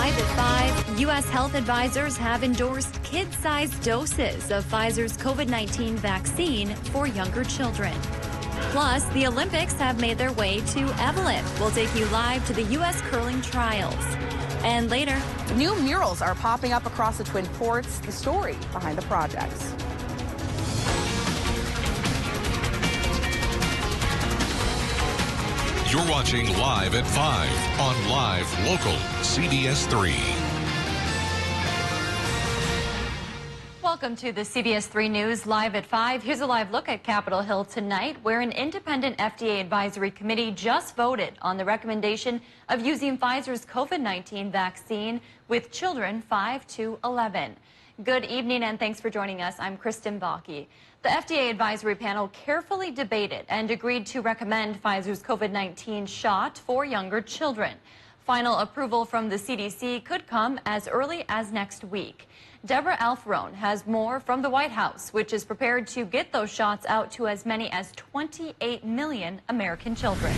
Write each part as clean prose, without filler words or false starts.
Live at 5, U.S. health advisors have endorsed kid-sized doses of Pfizer's COVID-19 vaccine for younger children. Plus, the Olympics have made their way to Evelyn. We'll take you live to the U.S. curling trials. And later, new murals are popping up across the Twin Ports. The story behind the projects. You're watching Live at 5 on Live Local CBS 3. Welcome to the CBS 3 News Live at 5. Here's a live look at Capitol Hill tonight, where an independent FDA advisory committee just voted on the recommendation of using Pfizer's COVID-19 vaccine with children 5 to 11. Good evening and thanks for joining us. I'm Kristen Bakke. The FDA advisory panel carefully debated and agreed to recommend Pfizer's COVID-19 shot for younger children. Final approval from the CDC could come as early as next week. Deborah Alfarone has more from the White House, which is prepared to get those shots out to as many as 28 million American children.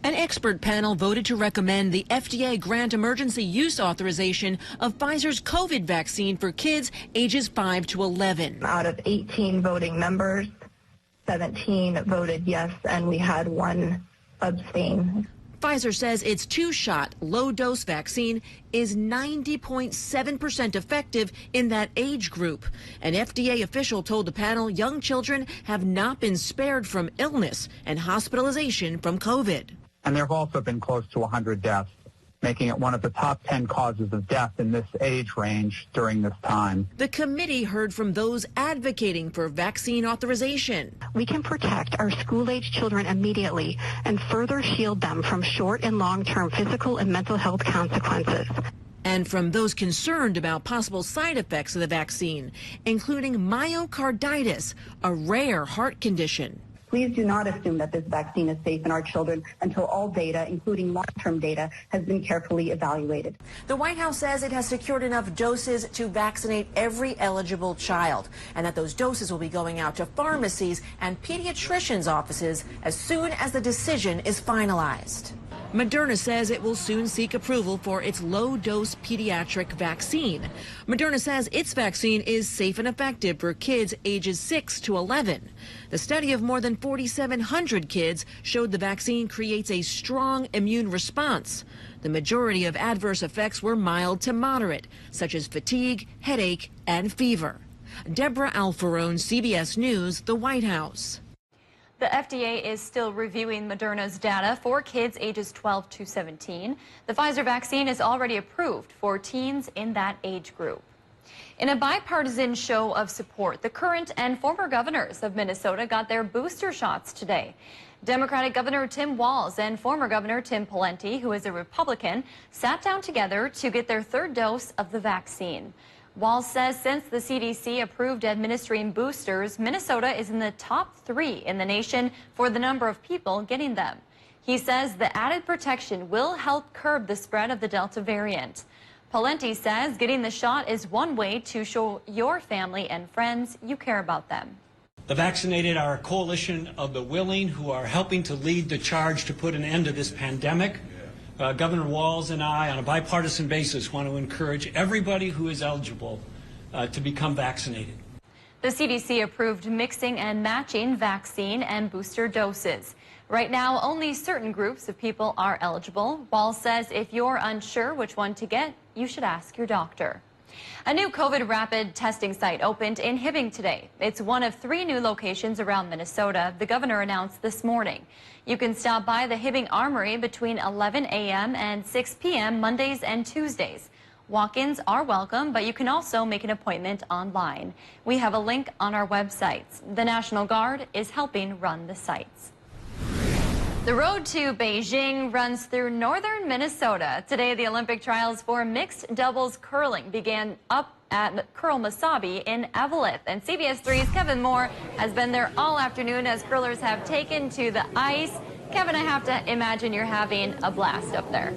An expert panel voted to recommend the FDA grant emergency use authorization of Pfizer's COVID vaccine for kids ages 5 to 11. Out of 18 voting members, 17 voted yes, and we had 1 abstain. Pfizer says its 2-shot low-dose vaccine is 90.7% effective in that age group. An FDA official told the panel young children have not been spared from illness and hospitalization from COVID. And there have also been close to 100 deaths, making it one of the top 10 causes of death in this age range during this time. The committee heard from those advocating for vaccine authorization. We can protect our school-age children immediately and further shield them from short and long-term physical and mental health consequences. And from those concerned about possible side effects of the vaccine, including myocarditis, a rare heart condition. Please do not assume that this vaccine is safe in our children until all data, including long-term data, has been carefully evaluated. The White House says it has secured enough doses to vaccinate every eligible child, and that those doses will be going out to pharmacies and pediatricians' offices as soon as the decision is finalized. Moderna says it will soon seek approval for its low-dose pediatric vaccine. Moderna says its vaccine is safe and effective for kids ages 6 to 11. The study of more than 4,700 kids showed the vaccine creates a strong immune response. The majority of adverse effects were mild to moderate, such as fatigue, headache, and fever. Deborah Alfarone, CBS News, the White House. The FDA is still reviewing Moderna's data for kids ages 12 to 17. The Pfizer vaccine is already approved for teens in that age group. In a bipartisan show of support, the current and former governors of Minnesota got their booster shots today. Democratic Governor Tim Walz and former Governor Tim Pawlenty, who is a Republican, sat down together to get their 3rd dose of the vaccine. Walz says since the CDC approved administering boosters, Minnesota is in the top 3 in the nation for the number of people getting them. He says the added protection will help curb the spread of the Delta variant. Pawlenty says getting the shot is one way to show your family and friends you care about them. The vaccinated are a coalition of the willing who are helping to lead the charge to put an end to this pandemic. Governor Walz and I, on a bipartisan basis, want to encourage everybody who is eligible to become vaccinated. The CDC approved mixing and matching vaccine and booster doses. Right now, only certain groups of people are eligible. Walz says if you're unsure which one to get, you should ask your doctor. A new COVID rapid testing site opened in Hibbing today. It's one of 3 new locations around Minnesota, the governor announced this morning. You can stop by the Hibbing Armory between 11 a.m. and 6 p.m. Mondays and Tuesdays. Walk-ins are welcome, but you can also make an appointment online. We have a link on our websites. The National Guard is helping run the sites. The road to Beijing runs through northern Minnesota. Today, the Olympic trials for mixed doubles curling began up at Curl Masabi in Evelyn. And CBS 3's Kevin Moore has been there all afternoon as curlers have taken to the ice. Kevin, I have to imagine you're having a blast up there.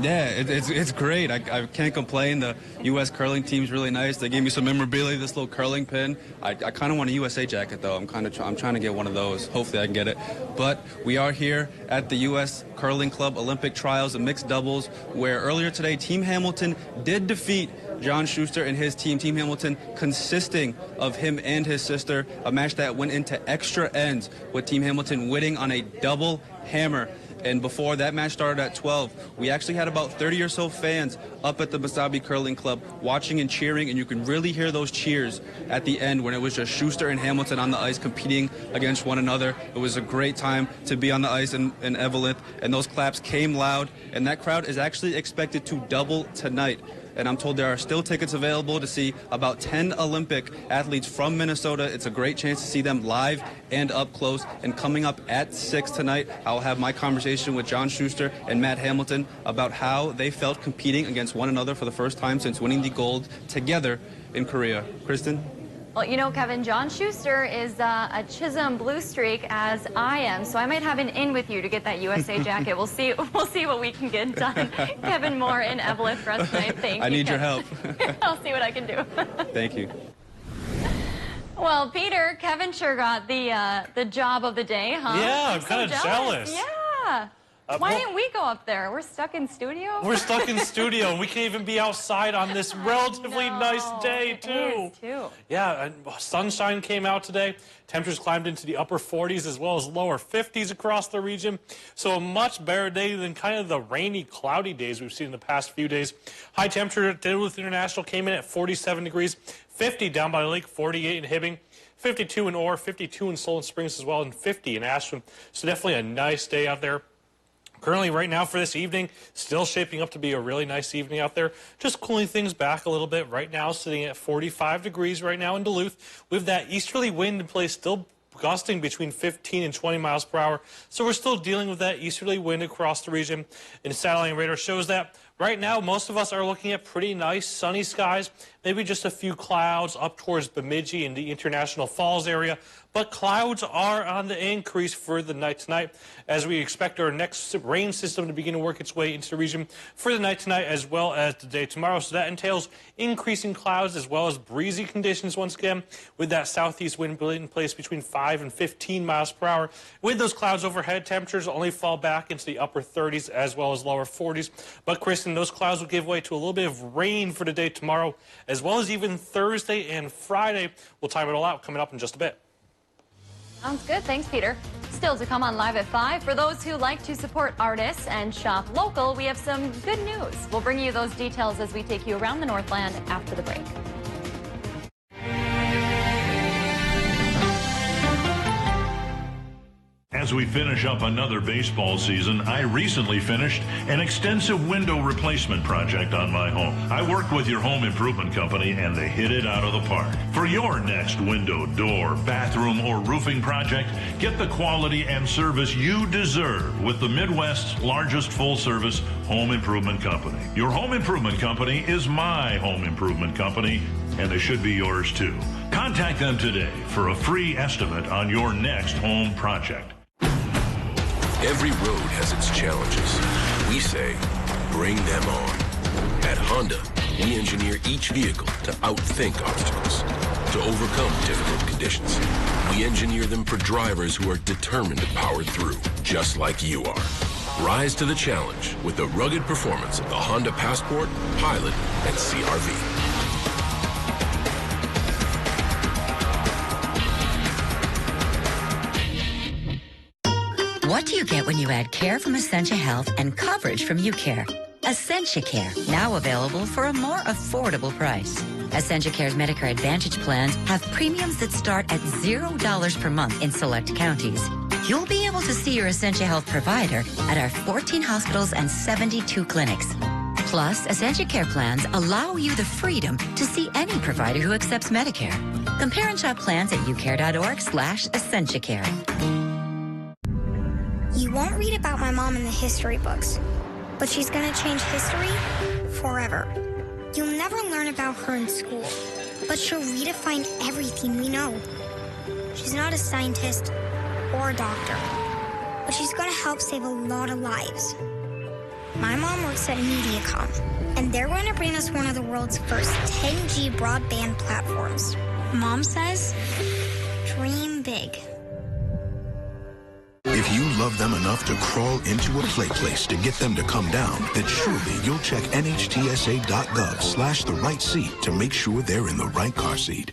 Yeah, it's great. I can't complain. The U.S. curling team's really nice. They gave me some memorabilia, this little curling pin. I kind of want a USA jacket, though. I'm trying to get one of those. Hopefully I can get it. But we are here at the U.S. Curling Club Olympic Trials in mixed doubles, where earlier today, Team Hamilton did defeat John Schuster and his team, Team Hamilton, consisting of him and his sister, a match that went into extra ends with Team Hamilton winning on a double hammer. And before that match started at 12, we actually had about 30 or so fans up at the Mesabi Curling Club watching and cheering, and you can really hear those cheers at the end when it was just Schuster and Hamilton on the ice competing against one another. It was a great time to be on the ice in Evelyn, and those claps came loud, and that crowd is actually expected to double tonight. And I'm told there are still tickets available to see about 10 Olympic athletes from Minnesota. It's a great chance to see them live and up close. And coming up at 6 tonight, I'll have my conversation with John Schuster and Matt Hamilton about how they felt competing against one another for the first time since winning the gold together in Korea. Kristen? Well, you know, Kevin, John Schuster is a Chisholm Blue Streak, as I am, so I might have an in with you to get that USA jacket. We'll see what we can get done. Kevin Moore in Evelyn for us tonight. Thank you. I need your help. I'll see what I can do. Thank you. Well, Peter, Kevin sure got the job of the day, huh? Yeah, I'm kind of jealous. Yeah. Why didn't we go up there? We're stuck in studio? We're stuck in studio, and we can't even be outside on this relatively nice day, too. It is, too. Yeah, and sunshine came out today. Temperatures climbed into the upper 40s as well as lower 50s across the region. So a much better day than kind of the rainy, cloudy days we've seen in the past few days. High temperature at Duluth International came in at 47 degrees, 50 down by the lake, 48 in Hibbing, 52 in Orr, 52 in Solon Springs as well, and 50 in Ashland. So definitely a nice day out there. Currently, right now for this evening, still shaping up to be a really nice evening out there. Just cooling things back a little bit. Right now, sitting at 45 degrees right now in Duluth, with that easterly wind in place, still gusting between 15 and 20 miles per hour. So we're still dealing with that easterly wind across the region. And satellite radar shows that right now, most of us are looking at pretty nice sunny skies, maybe just a few clouds up towards Bemidji and the International Falls area. But clouds are on the increase for the night tonight, as we expect our next rain system to begin to work its way into the region for the night tonight as well as the day tomorrow. So that entails increasing clouds as well as breezy conditions once again, with that southeast wind in place between 5 and 15 miles per hour. With those clouds overhead, temperatures only fall back into the upper 30s as well as lower 40s. But Kristen, those clouds will give way to a little bit of rain for the day tomorrow, as well as even Thursday and Friday. We'll time it all out coming up in just a bit. Sounds good. Thanks, Peter. Still to come on Live at 5. For those who like to support artists and shop local, we have some good news. We'll bring you those details as we take you around the Northland after the break. As we finish up another baseball season, I recently finished an extensive window replacement project on my home. I worked with your home improvement company and they hit it out of the park. For your next window, door, bathroom, or roofing project, get the quality and service you deserve with the Midwest's largest full-service home improvement company. Your home improvement company is my home improvement company, and they should be yours too. Contact them today for a free estimate on your next home project. Every road has its challenges. We say, bring them on. At Honda, we engineer each vehicle to outthink obstacles, to overcome difficult conditions. We engineer them for drivers who are determined to power through, just like you are. Rise to the challenge with the rugged performance of the Honda Passport, Pilot, and CR-V. What do you get when you add care from Essentia Health and coverage from UCare? Essentia Care, now available for a more affordable price. Essentia Care's Medicare Advantage plans have premiums that start at $0 per month in select counties. You'll be able to see your Essentia Health provider at our 14 hospitals and 72 clinics. Plus, Essentia Care plans allow you the freedom to see any provider who accepts Medicare. Compare and shop plans at ucare.org/EssentiaCare. You won't read about my mom in the history books, but she's gonna change history forever. You'll never learn about her in school, but she'll redefine everything we know. She's not a scientist or a doctor, but she's gonna help save a lot of lives. My mom works at Mediacom, and they're going to bring us one of the world's first 10G broadband platforms. Mom says, dream big. If you love them enough to crawl into a play place to get them to come down, then surely you'll check nhtsa.gov/the right seat to make sure they're in the right car seat.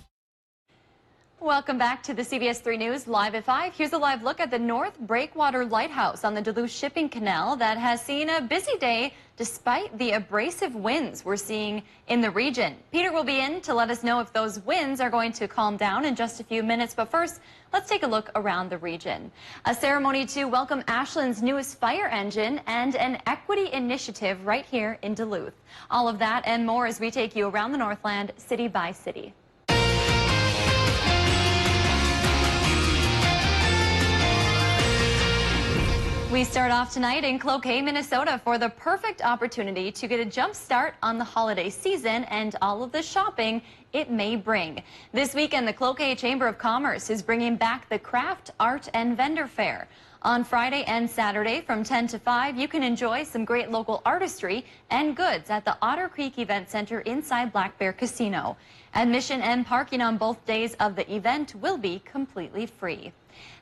Welcome back to the CBS 3 News Live at 5. Here's a live look at the North Breakwater Lighthouse on the Duluth Shipping Canal that has seen a busy day despite the abrasive winds we're seeing in the region. Peter will be in to let us know if those winds are going to calm down in just a few minutes. But first, let's take a look around the region. A ceremony to welcome Ashland's newest fire engine and an equity initiative right here in Duluth. All of that and more as we take you around the Northland, city by city. We start off tonight in Cloquet, Minnesota for the perfect opportunity to get a jump start on the holiday season and all of the shopping it may bring. This weekend, the Cloquet Chamber of Commerce is bringing back the Craft, Art, and Vendor Fair. On Friday and Saturday from 10 to 5, you can enjoy some great local artistry and goods at the Otter Creek Event Center inside Black Bear Casino. Admission and parking on both days of the event will be completely free.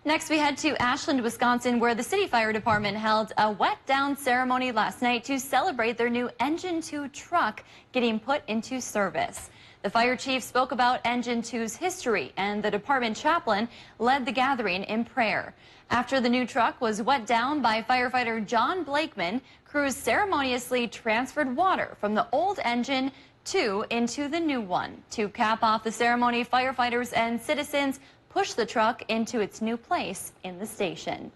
Next, we head to Ashland, Wisconsin, where the city fire department held a wet down ceremony last night to celebrate their new Engine 2 truck getting put into service. The fire chief spoke about Engine 2's history, and the department chaplain led the gathering in prayer. After the new truck was wet down by firefighter John Blakeman, crews ceremoniously transferred water from the old Engine 2 into the new one. To cap off the ceremony, firefighters and citizens push the truck into its new place in the station.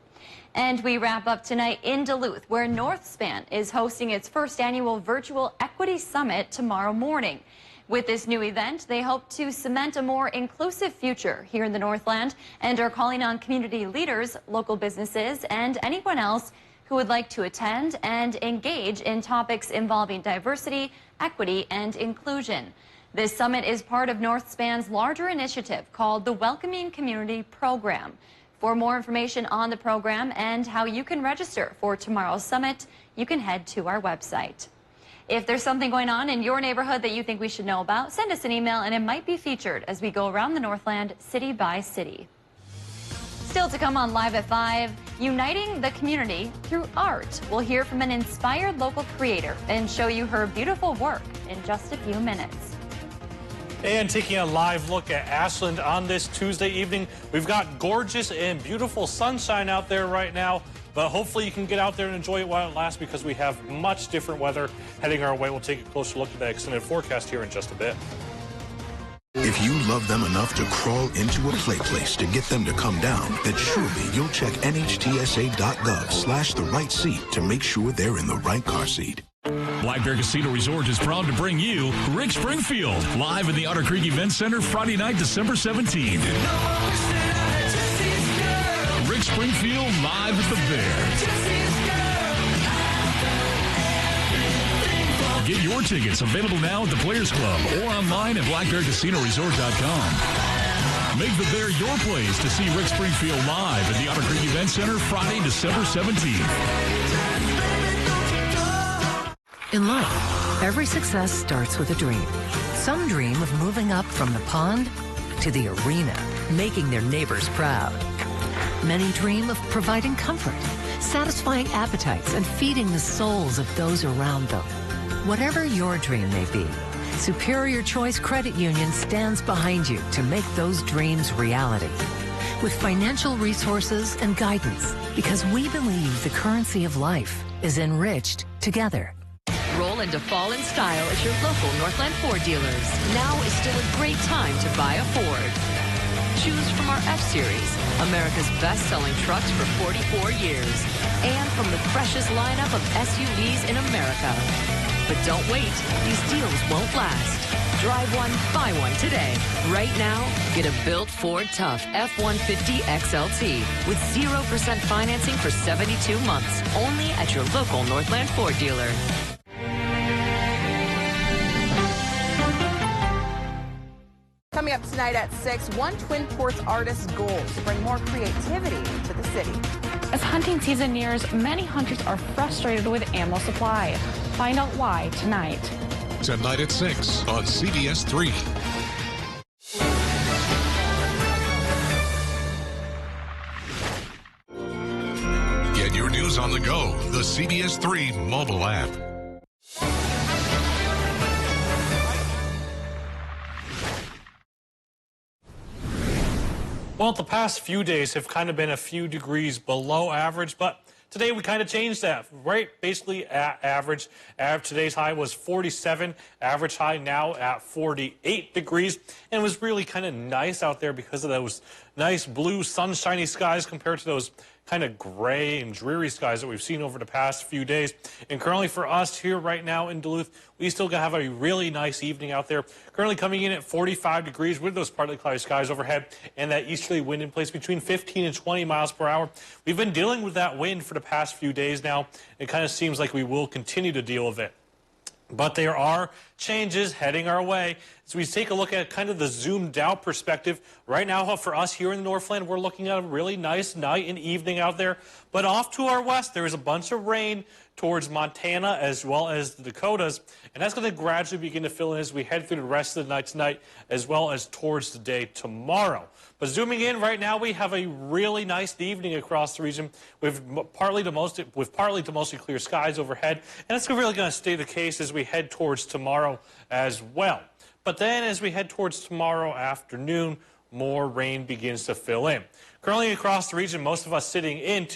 And we wrap up tonight in Duluth, where Northspan is hosting its first annual virtual equity summit tomorrow morning. With this new event, they hope to cement a more inclusive future here in the Northland and are calling on community leaders, local businesses, and anyone else who would like to attend and engage in topics involving diversity, equity, and inclusion. This summit is part of Northspan's larger initiative called the Welcoming Community Program. For more information on the program and how you can register for tomorrow's summit, you can head to our website. If there's something going on in your neighborhood that you think we should know about, send us an email and it might be featured as we go around the Northland city by city. Still to come on Live at 5, uniting the community through art. We'll hear from an inspired local creator and show you her beautiful work in just a few minutes. And taking a live look at Ashland on this Tuesday evening, we've got gorgeous and beautiful sunshine out there right now, but hopefully you can get out there and enjoy it while it lasts because we have much different weather heading our way. We'll take a closer look at that extended forecast here in just a bit. If you love them enough to crawl into a play place to get them to come down, then surely you'll check nhtsa.gov/the right seat to make sure they're in the right car seat. Black Bear Casino Resort is proud to bring you Rick Springfield live in the Otter Creek Event Center Friday night, December 17th. Rick Springfield live at the Bear. Get your tickets available now at the Players Club or online at blackbearcasinoresort.com. Make the Bear your place to see Rick Springfield live at the Otter Creek Event Center Friday, December 17th. In life, every success starts with a dream. Some dream of moving up from the pond to the arena, making their neighbors proud. Many dream of providing comfort, satisfying appetites, and feeding the souls of those around them. Whatever your dream may be, Superior Choice Credit Union stands behind you to make those dreams reality. With financial resources and guidance, because we believe the currency of life is enriched together. Roll into fall in style at your local Northland Ford dealers. Now is still a great time to buy a Ford. Choose from our F-Series, America's best-selling trucks for 44 years, and from the freshest lineup of SUVs in America. But don't wait, these deals won't last. Drive one, buy one today. Right now, get a built Ford Tough F-150 XLT with 0% financing for 72 months, only at your local Northland Ford dealer. Coming up tonight at 6, one Twin Ports artist's goal to bring more creativity to the city. As hunting season nears, many hunters are frustrated with ammo supply. Find out why tonight. Tonight at 6 on CBS 3. Get your news on the go. The CBS 3 mobile app. Well, the past few days have kind of been a few degrees below average, but today we kind of changed that, right? Basically at average. Today's high was 47, average high now at 48 degrees. And it was really kind of nice out there because of those nice blue sunshiny skies compared to those kind of gray and dreary skies that we've seen over the past few days. And currently for us here right now in Duluth, we still have a really nice evening out there. Currently coming in at 45 degrees with those partly cloudy skies overhead and that easterly wind in place between 15 and 20 miles per hour. We've been dealing with that wind for the past few days now. It kind of seems like we will continue to deal with it. But there are changes heading our way. So we take a look at kind of the zoomed out perspective. Right now, for us here in the Northland, we're looking at a really nice night and evening out there. But off to our west, there is a bunch of rain towards Montana as well as the Dakotas. And that's going to gradually begin to fill in as we head through the rest of the night tonight as well as towards the day tomorrow. But zooming in right now, we have a really nice evening across the region with partly to mostly clear skies overhead. And it's really going to stay the case as we head towards tomorrow as well. But then as we head towards tomorrow afternoon, more rain begins to fill in. Currently across the region, most of us sitting in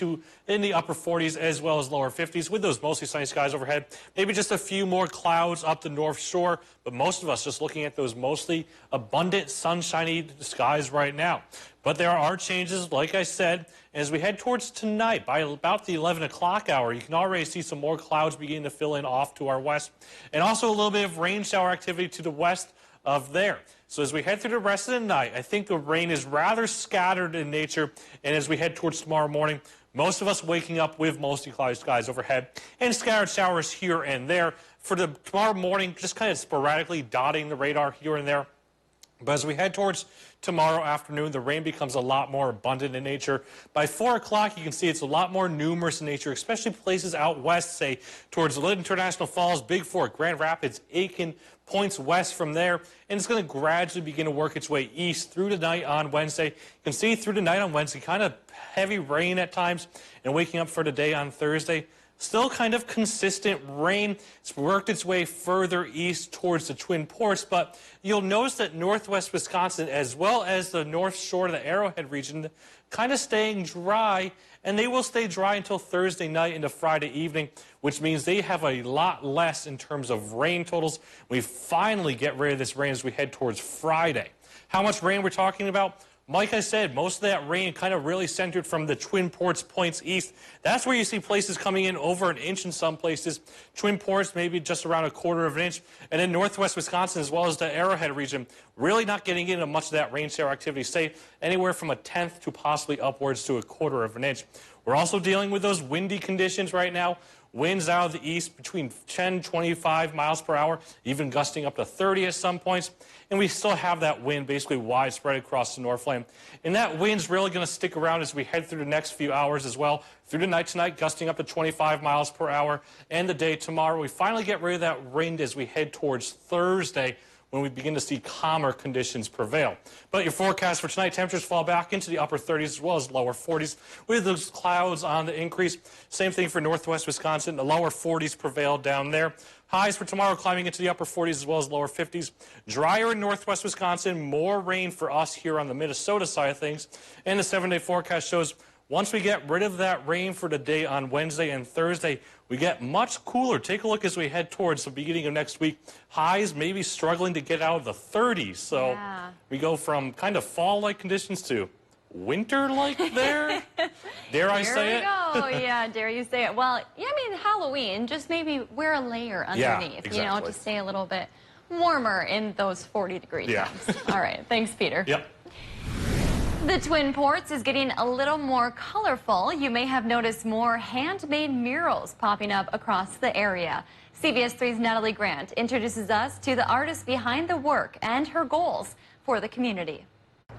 the upper 40s as well as lower 50s with those mostly sunny skies overhead. Maybe just a few more clouds up the North Shore, but most of us just looking at those mostly abundant sunshiny skies right now. But there are changes, like I said, as we head towards tonight, by about the 11 o'clock hour, you can already see some more clouds beginning to fill in off to our west, and also a little bit of rain shower activity to the west of there. So as we head through the rest of the night, I think the rain is rather scattered in nature, and as we head towards tomorrow morning, most of us waking up with mostly cloudy skies overhead and scattered showers here and there. For the tomorrow morning, just kind of sporadically dotting the radar here and there. But as we head towards tomorrow afternoon, the rain becomes a lot more abundant in nature. By 4 o'clock, you can see it's a lot more numerous in nature, especially places out west, say, towards Little International Falls, Big Fork, Grand Rapids, Aiken, points west from there. And it's going to gradually begin to work its way east through the night on Wednesday. You can see through the night on Wednesday, kind of heavy rain at times, and waking up for the day on Thursday. Still kind of consistent rain. It's worked its way further east towards the Twin Ports, but you'll notice that northwest Wisconsin, as well as the North Shore of the Arrowhead region, kind of staying dry, and they will stay dry until Thursday night into Friday evening, which means they have a lot less in terms of rain totals. We finally get rid of this rain as we head towards Friday. How much rain we're talking about? Like I said, most of that rain kind of really centered from the Twin Ports points east. That's where you see places coming in over an inch in some places. Twin Ports maybe just around a quarter of an inch. And then northwest Wisconsin as well as the Arrowhead region, really not getting into much of that rain shower activity. Say anywhere from a tenth to possibly upwards to a quarter of an inch. We're also dealing with those windy conditions right now. Winds out of the east between 10, 25 miles per hour, even gusting up to 30 at some points. And we still have that wind basically widespread across the Northland. And that wind's really going to stick around as we head through the next few hours as well. Through the night tonight, gusting up to 25 miles per hour. And the day tomorrow, we finally get rid of that wind as we head towards Thursday, when we begin to see calmer conditions prevail. But your forecast for tonight, temperatures fall back into the upper 30s as well as lower 40s with those clouds on the increase. Same thing for northwest Wisconsin. The lower 40s prevail down there. Highs for tomorrow climbing into the upper 40s as well as lower 50s. Drier in northwest Wisconsin, more rain for us here on the Minnesota side of things. And the 7-day forecast shows once we get rid of that rain for the day on Wednesday and Thursday, we get much cooler. Take a look as we head towards the beginning of next week. Highs maybe struggling to get out of the 30s. So we go from kind of fall-like conditions to winter-like there. Dare I say it? There we go. Yeah, dare you say it. Well, yeah, I mean, Halloween, just maybe wear a layer underneath, you know, to stay a little bit warmer in those 40-degree temps. All right. Thanks, Peter. Yep. The Twin Ports is getting a little more colorful. You may have noticed more handmade murals popping up across the area. CBS 3's Natalie Grant introduces us to the artist behind the work and her goals for the community.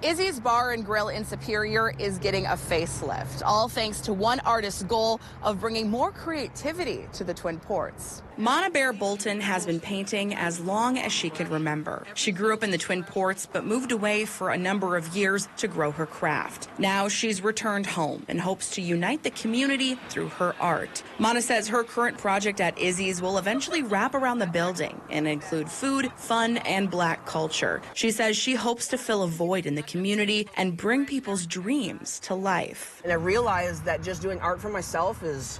Izzy's Bar and Grill in Superior is getting a facelift, all thanks to one artist's goal of bringing more creativity to the Twin Ports. Mana Bear Bolton has been painting as long as she can remember. She grew up in the Twin Ports, but moved away for a number of years to grow her craft. Now she's returned home and hopes to unite the community through her art. Mana says her current project at Izzy's will eventually wrap around the building and include food, fun, and Black culture. She says she hopes to fill a void in the community and bring people's dreams to life. And I realized that just doing art for myself is,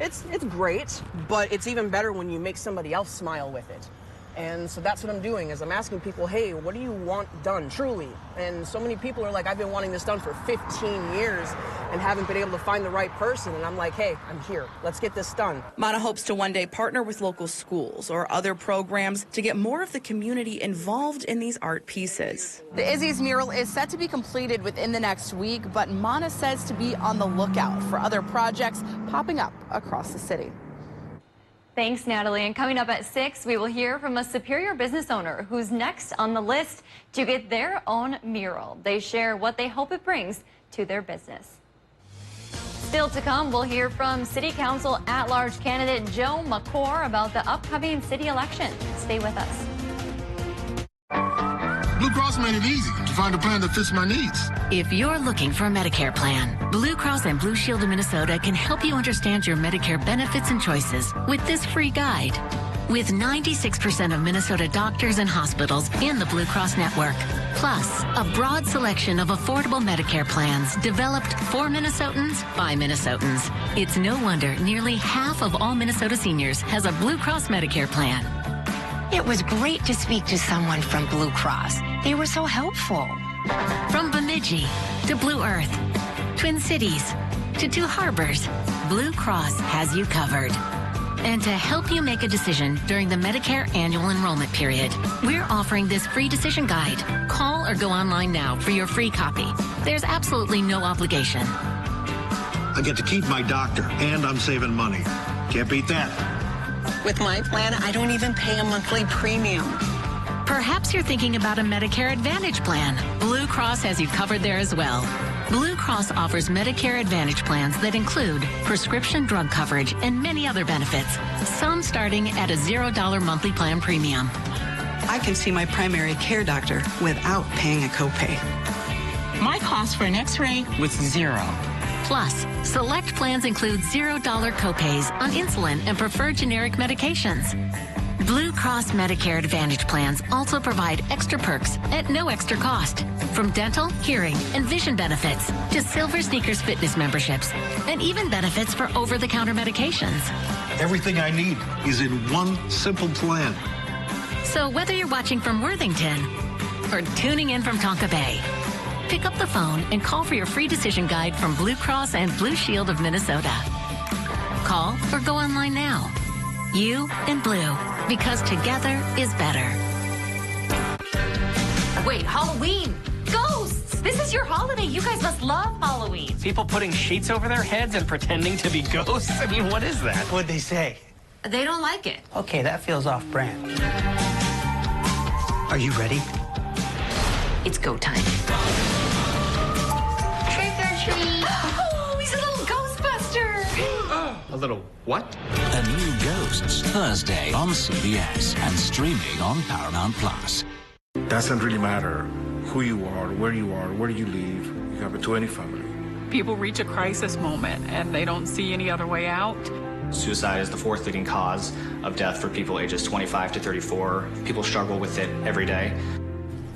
it's great, but it's even better when you make somebody else smile with it. And so that's what I'm doing, is I'm asking people, hey, what do you want done, truly? And so many people are like, I've been wanting this done for 15 years and haven't been able to find the right person. And I'm like, hey, I'm here. Let's get this done. Mana hopes to one day partner with local schools or other programs to get more of the community involved in these art pieces. The Izzy's mural is set to be completed within the next week, but Mana says to be on the lookout for other projects popping up across the city. Thanks, Natalie. And coming up at 6, we will hear from a Superior business owner who's next on the list to get their own mural. They share what they hope it brings to their business. Still to come, we'll hear from City Council at-large candidate Joe McCord about the upcoming city election. Stay with us. Blue Cross made it easy to find a plan that fits my needs. If you're looking for a Medicare plan, Blue Cross and Blue Shield of Minnesota can help you understand your Medicare benefits and choices with this free guide. With 96% of Minnesota doctors and hospitals in the Blue Cross network, plus a broad selection of affordable Medicare plans developed for Minnesotans by Minnesotans, it's no wonder nearly half of all Minnesota seniors has a Blue Cross Medicare plan. It was great to speak to someone from Blue Cross. They were so helpful. From Bemidji to Blue Earth, Twin Cities to Two Harbors, Blue Cross has you covered. And to help you make a decision during the Medicare annual enrollment period, we're offering this free decision guide. Call or go online now for your free copy. There's absolutely no obligation. I get to keep my doctor, and I'm saving money. Can't beat that. With my plan, I don't even pay a monthly premium. Perhaps you're thinking about a Medicare Advantage plan. Blue Cross has you covered there as well. Blue Cross offers Medicare Advantage plans that include prescription drug coverage and many other benefits, some starting at a $0 monthly plan premium. I can see my primary care doctor without paying a copay. My cost for an X-ray was $0. Plus, select plans include $0 copays on insulin and preferred generic medications. Blue Cross Medicare Advantage plans also provide extra perks at no extra cost, from dental, hearing, and vision benefits to Silver Sneakers fitness memberships, and even benefits for over-the-counter medications. Everything I need is in one simple plan. So whether you're watching from Worthington or tuning in from Tonka Bay, pick up the phone and call for your free decision guide from Blue Cross and Blue Shield of Minnesota. Call or go online now. You and Blue, because together is better. Wait, Halloween! Ghosts! This is your holiday. You guys must love Halloween. People putting sheets over their heads and pretending to be ghosts? I mean, what is that? What'd they say? They don't like it. Okay, that feels off-brand. Are you ready? It's go time. Trick or treat! Oh, he's a little Ghostbuster! A little what? A new Ghosts Thursday on CBS and streaming on Paramount Plus. Doesn't really matter who you are, where you live. You have a 20 family. People reach a crisis moment and they don't see any other way out. Suicide is the fourth leading cause of death for people ages 25 to 34. People struggle with it every day.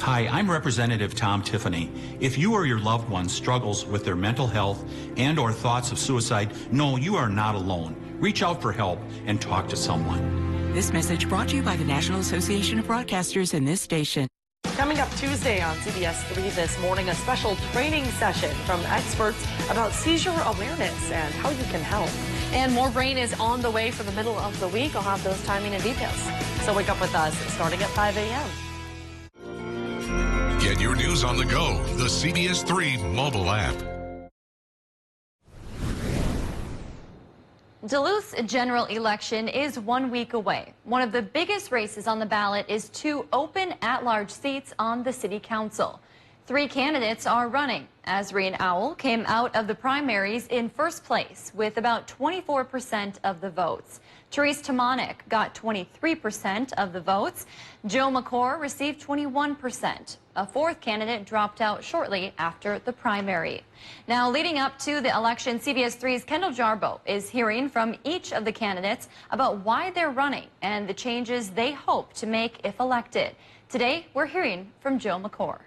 Hi, I'm Representative Tom Tiffany. If you or your loved one struggles with their mental health and or thoughts of suicide, no, you are not alone. Reach out for help and talk to someone. This message brought to you by the National Association of Broadcasters and this station. Coming up Tuesday on CBS 3 this morning, a special training session from experts about seizure awareness and how you can help. And more rain is on the way for the middle of the week. I'll have those timing and details. So wake up with us starting at 5 a.m. Get your news on the go, the CBS 3 mobile app. Duluth's general election is 1 week away. One of the biggest races on the ballot is 2 open at-large seats on the city council. 3 candidates are running. Azreen Owl came out of the primaries in first place with about 24% of the votes. Therese Tamanik got 23% of the votes. Joe McCord received 21%. A 4th candidate dropped out shortly after the primary. Now, leading up to the election, CBS 3's Kendall Jarbo is hearing from each of the candidates about why they're running and the changes they hope to make if elected. Today, we're hearing from Joe McCord.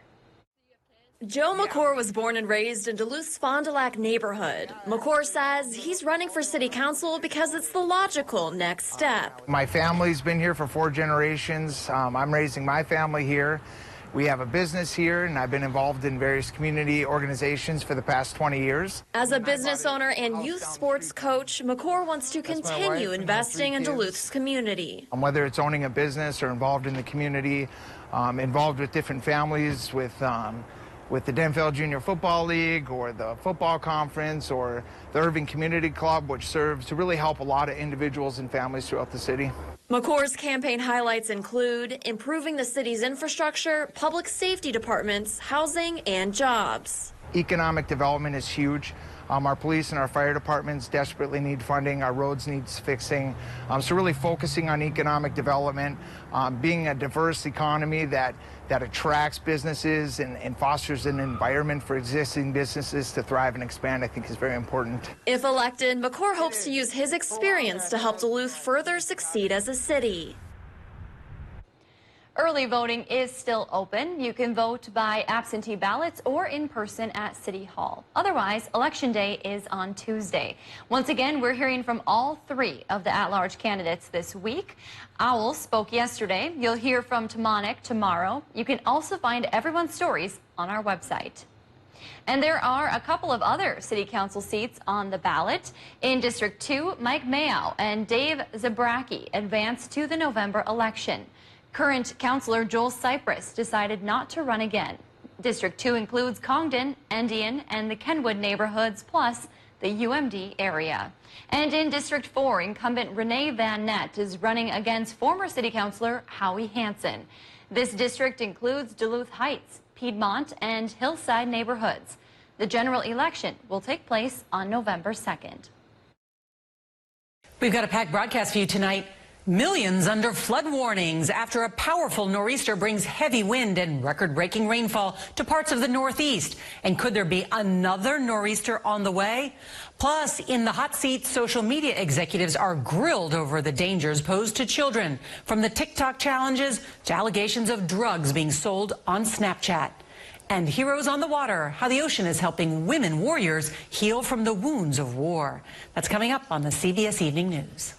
Joe McCord was born and raised in Duluth's Fond du Lac neighborhood. McCord says he's running for city council because it's the logical next step. My family's been here for 4 generations. I'm raising my family here. We have a business here, and I've been involved in various community organizations for the past 20 years. As a business owner and youth sports coach, McCord wants to continue investing in Duluth's community. Whether it's owning a business or involved in the community, involved with different families, with the Denfeld Junior Football League or the football conference or the Irving Community Club, which serves to really help a lot of individuals and families throughout the city. McCord's campaign highlights include improving the city's infrastructure, public safety departments, housing, and jobs. Economic development is huge. Our police and our fire departments desperately need funding. Our roads need fixing. So really focusing on economic development, being a diverse economy that attracts businesses and fosters an environment for existing businesses to thrive and expand, I think is very important. If elected, McCord hopes to use his experience to help Duluth further succeed as a city. Early voting is still open. You can vote by absentee ballots or in person at City Hall. Otherwise, Election Day is on Tuesday. Once again, we're hearing from all 3 of the at-large candidates this week. Owl spoke yesterday. You'll hear from Tamanik tomorrow. You can also find everyone's stories on our website. And there are a couple of other city council seats on the ballot. In District 2, Mike Mayow and Dave Zabracki advanced to the November election. Current councilor Joel Cypress decided not to run again. District 2 includes Congdon, Endian, and the Kenwood neighborhoods, plus the UMD area. And in District 4, incumbent Renee Van Nett is running against former city councilor Howie Hansen. This district includes Duluth Heights, Piedmont, and Hillside neighborhoods. The general election will take place on November 2nd. We've got a packed broadcast for you tonight. Millions under flood warnings after a powerful nor'easter brings heavy wind and record-breaking rainfall to parts of the Northeast. And could there be another nor'easter on the way? Plus, in the hot seat, social media executives are grilled over the dangers posed to children, from the TikTok challenges to allegations of drugs being sold on Snapchat. And Heroes on the Water, how the ocean is helping women warriors heal from the wounds of war. That's coming up on the CBS Evening News.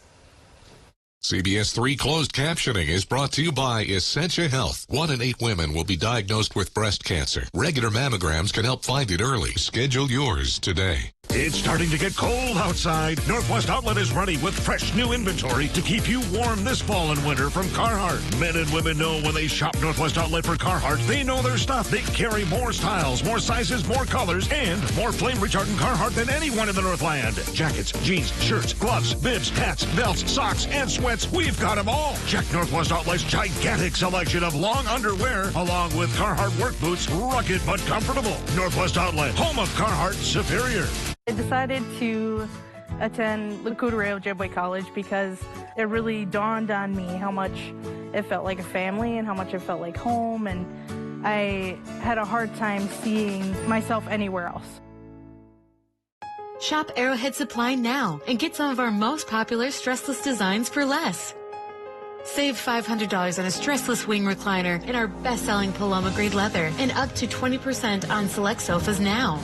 CBS 3 closed captioning is brought to you by Essentia Health. 1 in 8 women will be diagnosed with breast cancer. Regular mammograms can help find it early. Schedule yours today. It's starting to get cold outside. Northwest Outlet is ready with fresh new inventory to keep you warm this fall and winter from Carhartt. Men and women know when they shop Northwest Outlet for Carhartt, they know their stuff. They carry more styles, more sizes, more colors, and more flame retardant Carhartt than anyone in the Northland. Jackets, jeans, shirts, gloves, bibs, hats, belts, socks, and sweats. We've got them all. Check Northwest Outlet's gigantic selection of long underwear, along with Carhartt work boots, rugged but comfortable. Northwest Outlet, home of Carhartt Superior. I decided to attend Lakota Ojibwe College because it really dawned on me how much it felt like a family and how much it felt like home, and I had a hard time seeing myself anywhere else. Shop Arrowhead Supply now and get some of our most popular stressless designs for less. Save $500 on a stressless wing recliner in our best-selling Paloma grade leather and up to 20% on select sofas now.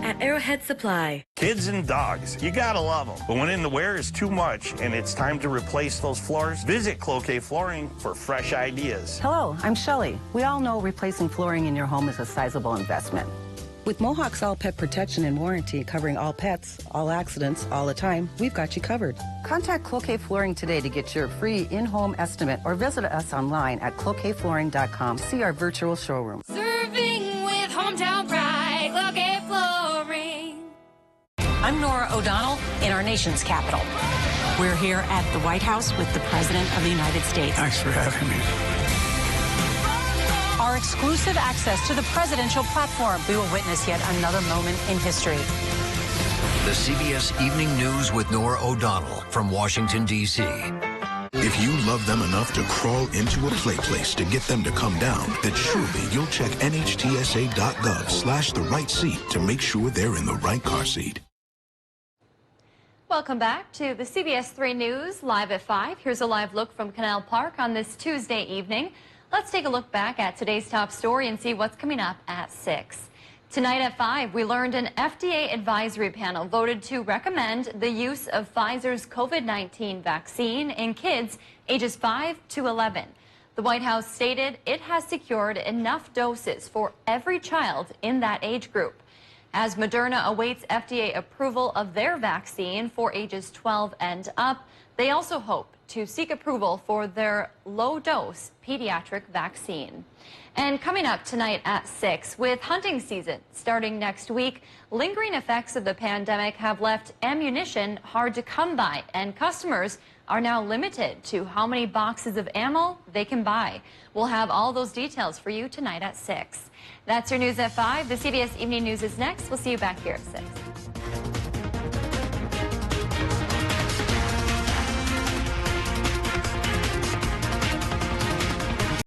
At Arrowhead Supply. Kids and dogs, you gotta love them. But when in the wear is too much and it's time to replace those floors, visit Cloquet Flooring for fresh ideas. Hello, I'm Shelley. We all know replacing flooring in your home is a sizable investment. With Mohawk's All Pet Protection and Warranty covering all pets, all accidents, all the time, we've got you covered. Contact Cloquet Flooring today to get your free in-home estimate or visit us online at cloquetflooring.com. See our virtual showroom. Serving with hometown pride, Cloquet Flooring. I'm Nora O'Donnell in our nation's capital. We're here at the White House with the President of the United States. Thanks for having me. our exclusive access to the presidential platform. We will witness yet another moment in history. The CBS Evening News with Norah O'Donnell from Washington, D.C. If you love them enough to crawl into a play place to get them to come down, then surely you'll check nhtsa.gov/the right seat to make sure they're in the right car seat. Welcome back to the CBS 3 News, live at 5. Here's a live look from Canal Park on this Tuesday evening. Let's take a look back at today's top story and see what's coming up at 6. Tonight at 5, we learned an FDA advisory panel voted to recommend the use of Pfizer's COVID-19 vaccine in kids ages 5 to 11. The White House stated it has secured enough doses for every child in that age group. As Moderna awaits FDA approval of their vaccine for ages 12 and up, they also hope to seek approval for their low-dose pediatric vaccine. And coming up tonight at 6, with hunting season starting next week, lingering effects of the pandemic have left ammunition hard to come by, and customers are now limited to how many boxes of ammo they can buy. We'll have all those details for you tonight at 6. That's your news at 5. The CBS Evening News is next. We'll see you back here at 6.